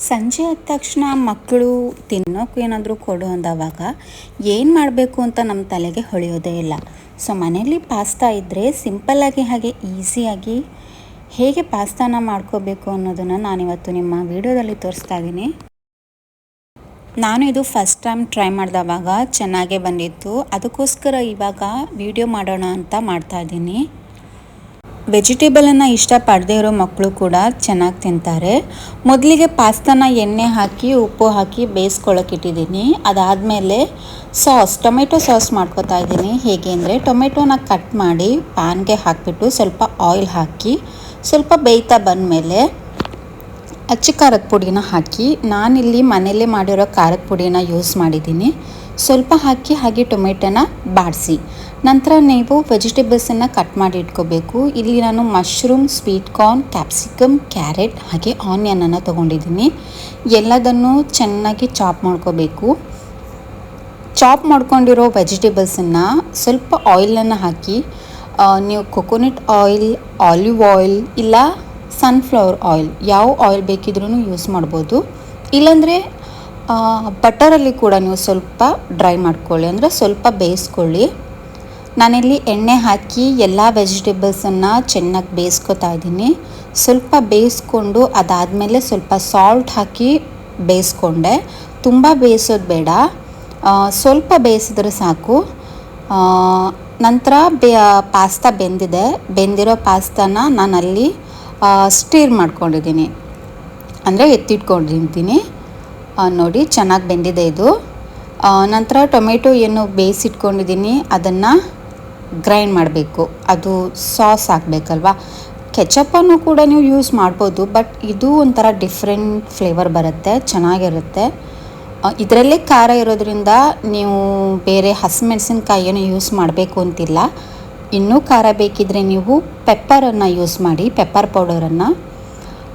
ಸಂಜೆ ಆದ ತಕ್ಷಣ ಮಕ್ಕಳು ತಿನ್ನೋಕೆ ಏನಾದರೂ ಕೊಡು ಅಂದವಾಗ ಏನು ಮಾಡಬೇಕು ಅಂತ ನಮ್ಮ ತಲೆಗೆ ಹೊಳೆಯೋದೇ ಇಲ್ಲ. ಸೊ ಮನೆಯಲ್ಲಿ ಪಾಸ್ತಾ ಇದ್ದರೆ ಸಿಂಪಲ್ಲಾಗಿ ಹಾಗೆ ಈಸಿಯಾಗಿ ಹೇಗೆ ಪಾಸ್ತಾನ ಮಾಡ್ಕೋಬೇಕು ಅನ್ನೋದನ್ನು ನಾನಿವತ್ತು ನಿಮ್ಮ ವಿಡಿಯೋದಲ್ಲಿ ತೋರಿಸ್ತಾ ಇದ್ದೀನಿ. ನಾನು ಇದು ಫಸ್ಟ್ ಟೈಮ್ ಟ್ರೈ ಮಾಡಿದವಾಗ ಚೆನ್ನಾಗೇ ಬಂದಿತ್ತು, ಅದಕ್ಕೋಸ್ಕರ ಇವಾಗ ವಿಡಿಯೋ ಮಾಡೋಣ ಅಂತ ಮಾಡ್ತಾ ಇದ್ದೀನಿ. ವೆಜಿಟೇಬಲನ್ನು ಇಷ್ಟಪಡದೇ ಇರೋ ಮಕ್ಕಳು ಕೂಡ ಚೆನ್ನಾಗಿ ತಿಂತಾರೆ. ಮೊದಲಿಗೆ ಪಾಸ್ತಾನ ಎಣ್ಣೆ ಹಾಕಿ ಉಪ್ಪು ಹಾಕಿ ಬೇಯಿಸ್ಕೊಳ್ಳೋಕೆ ಇಟ್ಟಿದ್ದೀನಿ. ಅದಾದಮೇಲೆ ಟೊಮೆಟೊ ಸಾಸ್ ಮಾಡ್ಕೊತಾ ಇದ್ದೀನಿ. ಹೇಗೆ ಅಂದರೆ ಟೊಮೆಟೊನ ಕಟ್ ಮಾಡಿ ಪ್ಯಾನ್ಗೆ ಹಾಕಿಬಿಟ್ಟು ಸ್ವಲ್ಪ ಆಯಿಲ್ ಹಾಕಿ ಸ್ವಲ್ಪ ಬೇಯ್ತಾ ಬಂದಮೇಲೆ ಅಚ್ಚ ಖಾರದ ಪುಡಿನ ಹಾಕಿ, ನಾನಿಲ್ಲಿ ಮನೆಯಲ್ಲೇ ಮಾಡಿರೋ ಖಾರದ ಪುಡಿನ ಯೂಸ್ ಮಾಡಿದ್ದೀನಿ. ಸ್ವಲ್ಪ ಹಾಕಿ ಹಾಗೆ ಟೊಮೆಟೊನ ಬಾಡಿಸಿ ನಂತರ ನೀವು ವೆಜಿಟೇಬಲ್ಸನ್ನು ಕಟ್ ಮಾಡಿ ಇಟ್ಕೋಬೇಕು. ಇಲ್ಲಿ ನಾನು mushroom, sweet corn, capsicum, carrot ಹಾಗೆ ಆನಿಯನನ್ನು ತೊಗೊಂಡಿದ್ದೀನಿ. ಎಲ್ಲದನ್ನು ಚೆನ್ನಾಗಿ ಚಾಪ್ ಮಾಡ್ಕೋಬೇಕು. ಚಾಪ್ ಮಾಡ್ಕೊಂಡಿರೋ ವೆಜಿಟೇಬಲ್ಸನ್ನು ಸ್ವಲ್ಪ ಆಯಿಲನ್ನು ಹಾಕಿ, ನೀವು ಕೊಕೊನಟ್ ಆಯಿಲ್, ಆಲಿವ್ ಆಯಿಲ್ ಇಲ್ಲ ಸನ್ಫ್ಲವರ್ ಆಯಿಲ್ ಯಾವ ಆಯಿಲ್ ಬೇಕಿದ್ರೂ ಯೂಸ್ ಮಾಡ್ಬೋದು. ಇಲ್ಲಾಂದರೆ ಬಟರಲ್ಲಿ ಕೂಡ ನೀವು ಸ್ವಲ್ಪ ಡ್ರೈ ಮಾಡ್ಕೊಳ್ಳಿ, ಅಂದರೆ ಸ್ವಲ್ಪ ಬೇಯಿಸ್ಕೊಳ್ಳಿ. ನಾನಿಲ್ಲಿ ಎಣ್ಣೆ ಹಾಕಿ ಎಲ್ಲ ವೆಜಿಟೇಬಲ್ಸನ್ನು ಚೆನ್ನಾಗಿ ಬೇಯಿಸ್ಕೊತಾ ಇದ್ದೀನಿ. ಸ್ವಲ್ಪ ಬೇಯಿಸ್ಕೊಂಡು ಅದಾದಮೇಲೆ ಸ್ವಲ್ಪ ಸಾಲ್ಟ್ ಹಾಕಿ ಬೇಯಿಸ್ಕೊಂಡೆ. ತುಂಬ ಬೇಯಿಸೋದು ಬೇಡ, ಸ್ವಲ್ಪ ಬೇಯಿಸಿದ್ರೆ ಸಾಕು. ನಂತರ ಪಾಸ್ತಾ ಬೆಂದಿರೋ ಪಾಸ್ತಾನ ನಾನಲ್ಲಿ ಸ್ಟೀರ್ ಮಾಡ್ಕೊಂಡಿದ್ದೀನಿ, ಅಂದರೆ ಎತ್ತಿಟ್ಕೊಂಡಿದ್ದೀನಿ. ನೋಡಿ ಚೆನ್ನಾಗಿ ಬೆಂದಿದೆ ಇದು. ನಂತರ ಟೊಮೆಟೊ ಏನು ಬೇಯಿಸಿಟ್ಕೊಂಡಿದ್ದೀನಿ ಅದನ್ನು ಗ್ರೈಂಡ್ ಮಾಡಬೇಕು. ಅದು ಸಾಸ್ ಹಾಕಬೇಕಲ್ವ. ಕೆಚಪ್ಪನ್ನು ಕೂಡ ನೀವು ಯೂಸ್ ಮಾಡ್ಬೋದು, ಬಟ್ ಇದು ಒಂಥರ ಡಿಫ್ರೆಂಟ್ ಫ್ಲೇವರ್ ಬರುತ್ತೆ, ಚೆನ್ನಾಗಿರುತ್ತೆ. ಇದರಲ್ಲೇ ಖಾರ ಇರೋದ್ರಿಂದ ನೀವು ಬೇರೆ ಹಸಿಮೆಣಸಿನ್ಕಾಯಿ ಏನು ಯೂಸ್ ಮಾಡಬೇಕು ಅಂತಿಲ್ಲ. ಇನ್ನೂ ಖಾರ ಬೇಕಿದ್ದರೆ ನೀವು ಪೆಪ್ಪರನ್ನು ಯೂಸ್ ಮಾಡಿ, ಪೆಪ್ಪರ್ ಪೌಡರನ್ನು.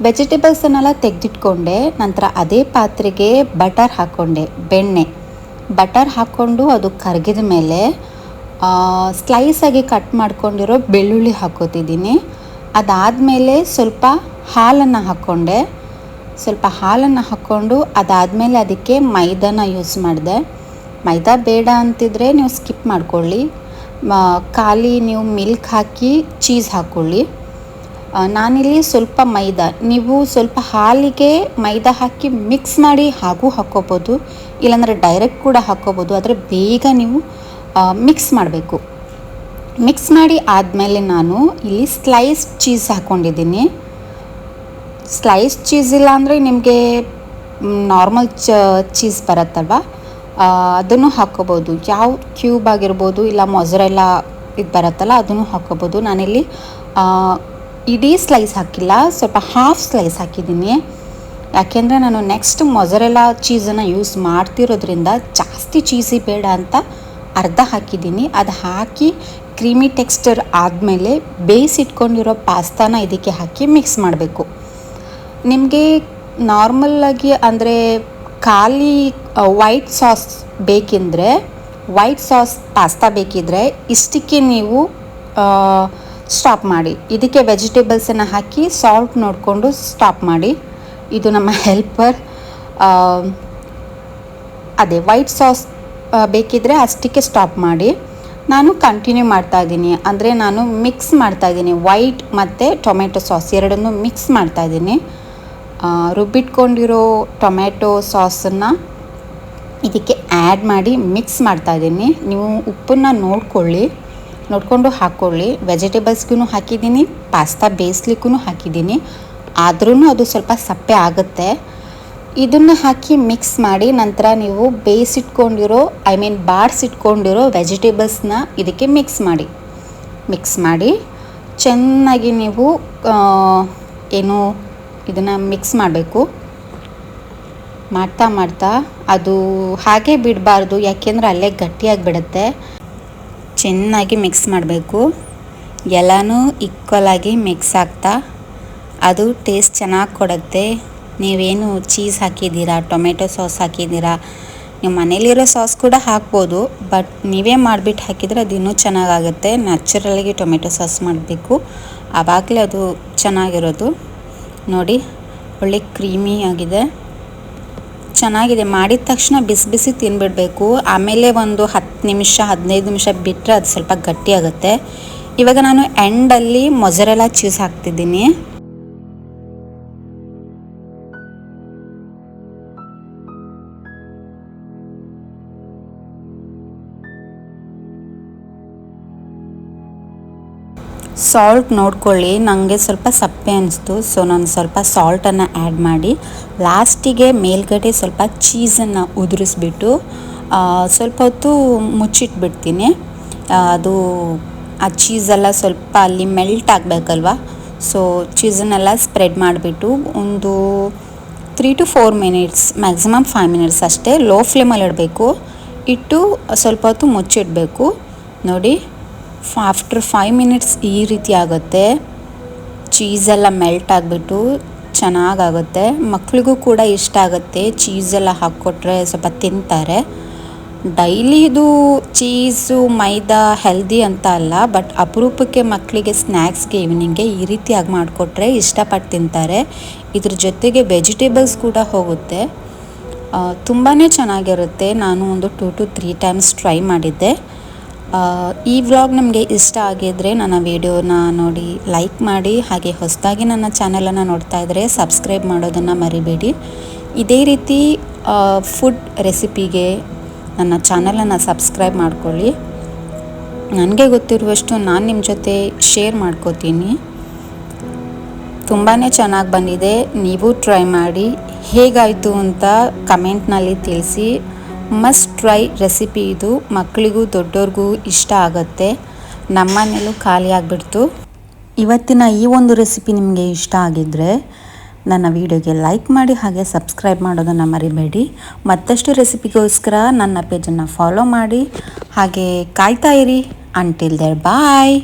ವೆಜಿಟೇಬಲ್ಸನ್ನೆಲ್ಲ ತೆಗೆದಿಟ್ಕೊಂಡೆ. ನಂತರ ಅದೇ ಪಾತ್ರೆಗೆ ಬಟರ್ ಹಾಕ್ಕೊಂಡೆ, ಬಟರ್ ಹಾಕ್ಕೊಂಡು ಅದು ಕರಗಿದ ಮೇಲೆ ಸ್ಲೈಸಾಗಿ ಕಟ್ ಮಾಡ್ಕೊಂಡಿರೋ ಬೆಳ್ಳುಳ್ಳಿ ಹಾಕ್ಕೋತಿದ್ದೀನಿ. ಅದಾದಮೇಲೆ ಸ್ವಲ್ಪ ಹಾಲನ್ನು ಹಾಕ್ಕೊಂಡು ಅದಾದಮೇಲೆ ಅದಕ್ಕೆ ಮೈದಾನ ಯೂಸ್ ಮಾಡಿದೆ. ಮೈದಾ ಬೇಡ ಅಂತಿದ್ರೆ ನೀವು ಸ್ಕಿಪ್ ಮಾಡ್ಕೊಳ್ಳಿ. ಖಾಲಿ ನೀವು ಮಿಲ್ಕ್ ಹಾಕಿ ಚೀಸ್ ಹಾಕ್ಕೊಳ್ಳಿ. ನಾನಿಲ್ಲಿ ಸ್ವಲ್ಪ ಮೈದಾ, ನೀವು ಸ್ವಲ್ಪ ಹಾಲಿಗೆ ಮೈದಾ ಹಾಕಿ ಮಿಕ್ಸ್ ಮಾಡಿ ಹಾಗೂ ಹಾಕ್ಕೋಬೋದು, ಇಲ್ಲಾಂದರೆ ಡೈರೆಕ್ಟ್ ಕೂಡ ಹಾಕ್ಕೋಬೋದು. ಆದರೆ ಬೇಗ ನೀವು ಮಿಕ್ಸ್ ಮಾಡಬೇಕು. ಮಿಕ್ಸ್ ಮಾಡಿ ಆದಮೇಲೆ ನಾನು ಇಲ್ಲಿ ಸ್ಲೈಸ್ ಚೀಸ್ ಹಾಕ್ಕೊಂಡಿದ್ದೀನಿ. ಸ್ಲೈಸ್ ಚೀಸ್ ಇಲ್ಲ ಅಂದರೆ ನಿಮಗೆ ನಾರ್ಮಲ್ ಚೀಸ್ ಬರುತ್ತಲ್ವ, ಅದನ್ನು ಹಾಕ್ಕೋಬೋದು. ಯಾವ ಕ್ಯೂಬ್ ಆಗಿರ್ಬೋದು ಇಲ್ಲ ಮೊಸರೆಲ್ಲ ಇದು ಬರುತ್ತಲ್ಲ ಅದನ್ನು ಹಾಕ್ಕೋಬೋದು. ನಾನಿಲ್ಲಿ ಇಡೀ ಸ್ಲೈಸ್ ಹಾಕಿಲ್ಲ, ಸ್ವಲ್ಪ ಹಾಫ್ ಸ್ಲೈಸ್ ಹಾಕಿದ್ದೀನಿ. ಯಾಕೆಂದರೆ ನಾನು ನೆಕ್ಸ್ಟ್ ಮೊಸರೆಲ್ಲ ಚೀಸನ್ನು ಯೂಸ್ ಮಾಡ್ತಿರೋದ್ರಿಂದ ಜಾಸ್ತಿ ಚೀಸಿ ಬೇಡ ಅಂತ ಅರ್ಧ ಹಾಕಿದ್ದೀನಿ. ಅದು ಹಾಕಿ ಕ್ರೀಮಿ ಟೆಕ್ಸ್ಚರ್ ಆದಮೇಲೆ ಬೇಯಿಸಿಟ್ಕೊಂಡಿರೋ ಪಾಸ್ತಾನ ಇದಕ್ಕೆ ಹಾಕಿ ಮಿಕ್ಸ್ ಮಾಡಬೇಕು. ನಿಮಗೆ ನಾರ್ಮಲ್ಲಾಗಿ ಅಂದರೆ ಖಾಲಿ ವೈಟ್ ಸಾಸ್ ಬೇಕೆಂದರೆ, ವೈಟ್ ಸಾಸ್ ಪಾಸ್ತಾ ಬೇಕಿದ್ದರೆ ಇಷ್ಟಕ್ಕೆ ನೀವು ಸ್ಟಾಪ್ ಮಾಡಿ. ಇದಕ್ಕೆ ವೆಜಿಟೇಬಲ್ಸನ್ನು ಹಾಕಿ ಸಾಲ್ಟ್ ನೋಡಿಕೊಂಡು ಸ್ಟಾಪ್ ಮಾಡಿ. ಇದು ನಮ್ಮ ಹೆಲ್ಪರ್. ಅದೇ ವೈಟ್ ಸಾಸ್ ಬೇಕಿದ್ದರೆ ಅಷ್ಟಕ್ಕೆ ಸ್ಟಾಪ್ ಮಾಡಿ. ನಾನು ಕಂಟಿನ್ಯೂ ಮಾಡ್ತಾಯಿದ್ದೀನಿ, ಅಂದರೆ ನಾನು ಮಿಕ್ಸ್ ಮಾಡ್ತಾಯಿದ್ದೀನಿ. ವೈಟ್ ಮತ್ತು ಟೊಮೆಟೊ ಸಾಸ್ ಎರಡನ್ನೂ ಮಿಕ್ಸ್ ಮಾಡ್ತಾಯಿದ್ದೀನಿ. ರುಬ್ಬಿಟ್ಕೊಂಡಿರೋ ಟೊಮೆಟೊ ಸಾಸನ್ನು ಇದಕ್ಕೆ ಆ್ಯಡ್ ಮಾಡಿ ಮಿಕ್ಸ್ ಮಾಡ್ತಾಯಿದ್ದೀನಿ. ನೀವು ಉಪ್ಪನ್ನು ನೋಡಿಕೊಂಡು ಹಾಕ್ಕೊಳ್ಳಿ. ವೆಜಿಟೇಬಲ್ಸ್ಗೂ ಹಾಕಿದ್ದೀನಿ, ಪಾಸ್ತಾ ಬೇಯಿಸ್ಲಿಕ್ಕೂ ಹಾಕಿದ್ದೀನಿ, ಆದ್ರೂ ಅದು ಸ್ವಲ್ಪ ಸಪ್ಪೆ ಆಗುತ್ತೆ. ಇದನ್ನು ಹಾಕಿ ಮಿಕ್ಸ್ ಮಾಡಿ ನಂತರ ನೀವು ಬಾಡಿಸಿಟ್ಕೊಂಡಿರೋ ವೆಜಿಟೇಬಲ್ಸ್ನ ಇದಕ್ಕೆ ಮಿಕ್ಸ್ ಮಾಡಿ ಚೆನ್ನಾಗಿ ನೀವು ಇದನ್ನು ಮಿಕ್ಸ್ ಮಾಡಬೇಕು. ಮಾಡ್ತಾ ಅದು ಹಾಗೆ ಬಿಡಬಾರ್ದು, ಯಾಕೆಂದರೆ ಅಲ್ಲೇ ಗಟ್ಟಿಯಾಗಿಬಿಡುತ್ತೆ. ಚೆನ್ನಾಗಿ ಮಿಕ್ಸ್ ಮಾಡಬೇಕು. ಎಲ್ಲನೂ ಈಕ್ವಲಾಗಿ ಮಿಕ್ಸ್ ಆಗ್ತಾ ಅದು ಟೇಸ್ಟ್ ಚೆನ್ನಾಗಿ ಕೊಡುತ್ತೆ. ನೀವೇನು ಚೀಸ್ ಹಾಕಿದ್ದೀರಾ, ಟೊಮೆಟೊ ಸಾಸ್ ಹಾಕಿದ್ದೀರಾ, ನೀವು ಮನೇಲಿರೋ ಸಾಸ್ ಕೂಡ ಹಾಕ್ಬೋದು, ಬಟ್ ನೀವೇ ಮಾಡಿಬಿಟ್ಟು ಹಾಕಿದರೆ ಅದು ಇನ್ನೂ ಚೆನ್ನಾಗಾಗುತ್ತೆ. ನ್ಯಾಚುರಲಾಗಿ ಟೊಮೆಟೊ ಸಾಸ್ ಮಾಡಬೇಕು, ಆವಾಗಲೇ ಅದು ಚೆನ್ನಾಗಿರೋದು. ನೋಡಿ ಒಳ್ಳೆ ಕ್ರೀಮಿ ಆಗಿದೆ. ಚೆನ್ನಾಗಿದೆ. ಮಾಡಿದ ತಕ್ಷಣ ಬಿಸಿ ಬಿಸಿ ತಿನ್ಬಿಡಬೇಕು. ಆಮೇಲೆ ಒಂದು 10 ನಿಮಿಷ 15 ನಿಮಿಷ ಬಿಟ್ಟರೆ ಅದು ಸ್ವಲ್ಪ ಗಟ್ಟಿಯಾಗುತ್ತೆ. ಇವಾಗ ನಾನು ಎಂಡಲ್ಲಿ ಮೊಜರೆಲ್ಲಾ ಚೀಸ್ ಹಾಕ್ತಿದ್ದೀನಿ. ಸಾಲ್ಟ್ ನೋಡ್ಕೊಳ್ಳಿ, ನನಗೆ ಸ್ವಲ್ಪ ಸಪ್ಪೆ ಅನಿಸ್ತು, ಸೊ ನಾನು ಸ್ವಲ್ಪ ಸಾಲ್ಟನ್ನು ಆ್ಯಡ್ ಮಾಡಿ ಲಾಸ್ಟಿಗೆ ಮೇಲ್ಗಡೆ ಸ್ವಲ್ಪ ಚೀಸನ್ನು ಉದುರಿಸ್ಬಿಟ್ಟು ಸ್ವಲ್ಪ ಹೊತ್ತು ಮುಚ್ಚಿಟ್ಬಿಡ್ತೀನಿ. ಅದು ಆ ಚೀಸೆಲ್ಲ ಸ್ವಲ್ಪ ಅಲ್ಲಿ ಮೆಲ್ಟ್ ಆಗಬೇಕಲ್ವ, ಸೊ ಚೀಸನ್ನೆಲ್ಲ ಸ್ಪ್ರೆಡ್ ಮಾಡಿಬಿಟ್ಟು ಒಂದು 3 to 4 ಮಿನಿಟ್ಸ್, ಮ್ಯಾಕ್ಸಿಮಮ್ 5 ಮಿನಿಟ್ಸ್ ಅಷ್ಟೇ ಲೋ ಫ್ಲೇಮಲ್ಲಿ ಇಡಬೇಕು. ಇಟ್ಟು ಸ್ವಲ್ಪ ಹೊತ್ತು ಮುಚ್ಚಿಡಬೇಕು. ನೋಡಿ, ಆಫ್ಟರ್ 5 ಮಿನಿಟ್ಸ್ ಈ ರೀತಿ ಆಗುತ್ತೆ. ಚೀಸೆಲ್ಲ ಮೆಲ್ಟ್ ಆಗಿಬಿಟ್ಟು ಚೆನ್ನಾಗಾಗುತ್ತೆ. ಮಕ್ಕಳಿಗೂ ಕೂಡ ಇಷ್ಟ ಆಗುತ್ತೆ. ಚೀಸೆಲ್ಲ ಹಾಕ್ಕೊಟ್ರೆ ಸ್ವಲ್ಪ ತಿಂತಾರೆ. ಡೈಲಿ ಇದು ಚೀಸು ಮೈದಾ ಹೆಲ್ದಿ ಅಂತ ಅಲ್ಲ, ಬಟ್ ಅಪರೂಪಕ್ಕೆ ಮಕ್ಕಳಿಗೆ ಸ್ನ್ಯಾಕ್ಸ್ಗೆ ಈವ್ನಿಂಗ್ಗೆ ಈ ರೀತಿಯಾಗಿ ಮಾಡಿಕೊಟ್ರೆ ಇಷ್ಟಪಟ್ಟು ತಿಂತಾರೆ. ಇದ್ರ ಜೊತೆಗೆ ವೆಜಿಟೇಬಲ್ಸ್ ಕೂಡ ಹೋಗುತ್ತೆ. ತುಂಬಾ ಚೆನ್ನಾಗಿರುತ್ತೆ. ನಾನು ಒಂದು 2 to 3 ಟೈಮ್ಸ್ ಟ್ರೈ ಮಾಡಿದ್ದೆ. ಈ ವ್ಲಾಗ್ ನಿಮಗೆ ಇಷ್ಟ ಆಗಿದ್ದರೆ ನನ್ನ ವಿಡಿಯೋನ ನೋಡಿ ಲೈಕ್ ಮಾಡಿ, ಹಾಗೆ ಹೊಸದಾಗಿ ನನ್ನ ಚಾನಲನ್ನು ನೋಡ್ತಾ ಇದ್ದರೆ ಸಬ್ಸ್ಕ್ರೈಬ್ ಮಾಡೋದನ್ನು ಮರಿಬೇಡಿ. ಇದೇ ರೀತಿ ಫುಡ್ ರೆಸಿಪಿಗೆ ನನ್ನ ಚಾನಲನ್ನು ಸಬ್ಸ್ಕ್ರೈಬ್ ಮಾಡ್ಕೊಳ್ಳಿ. ನನಗೆ ಗೊತ್ತಿರುವಷ್ಟು ನಾನು ನಿಮ್ಮ ಜೊತೆ ಶೇರ್ ಮಾಡ್ಕೋತೀನಿ. ತುಂಬಾ ಚೆನ್ನಾಗಿ ಬಂದಿದೆ. ನೀವು ಟ್ರೈ ಮಾಡಿ, ಹೇಗಾಯಿತು ಅಂತ ಕಮೆಂಟ್ನಲ್ಲಿ ತಿಳಿಸಿ. ಮಸ್ಟ್ ಟ್ರೈ ರೆಸಿಪಿ ಇದು. ಮಕ್ಕಳಿಗೂ ದೊಡ್ಡವ್ರಿಗೂ ಇಷ್ಟ ಆಗುತ್ತೆ. ನಮ್ಮನೇಲೂ ಖಾಲಿ ಆಗಿಬಿಡ್ತು. ಇವತ್ತಿನ ಈ ಒಂದು ರೆಸಿಪಿ ನಿಮಗೆ ಇಷ್ಟ ಆಗಿದ್ದರೆ ನನ್ನ ವಿಡಿಯೋಗೆ ಲೈಕ್ ಮಾಡಿ, ಹಾಗೆ ಸಬ್ಸ್ಕ್ರೈಬ್ ಮಾಡೋದನ್ನು ಮರಿಬೇಡಿ. ಮತ್ತಷ್ಟು ರೆಸಿಪಿಗೋಸ್ಕರ ನನ್ನ ಪೇಜನ್ನು ಫಾಲೋ ಮಾಡಿ, ಹಾಗೆ ಕಾಯ್ತಾ ಇರಿ. Until there bye.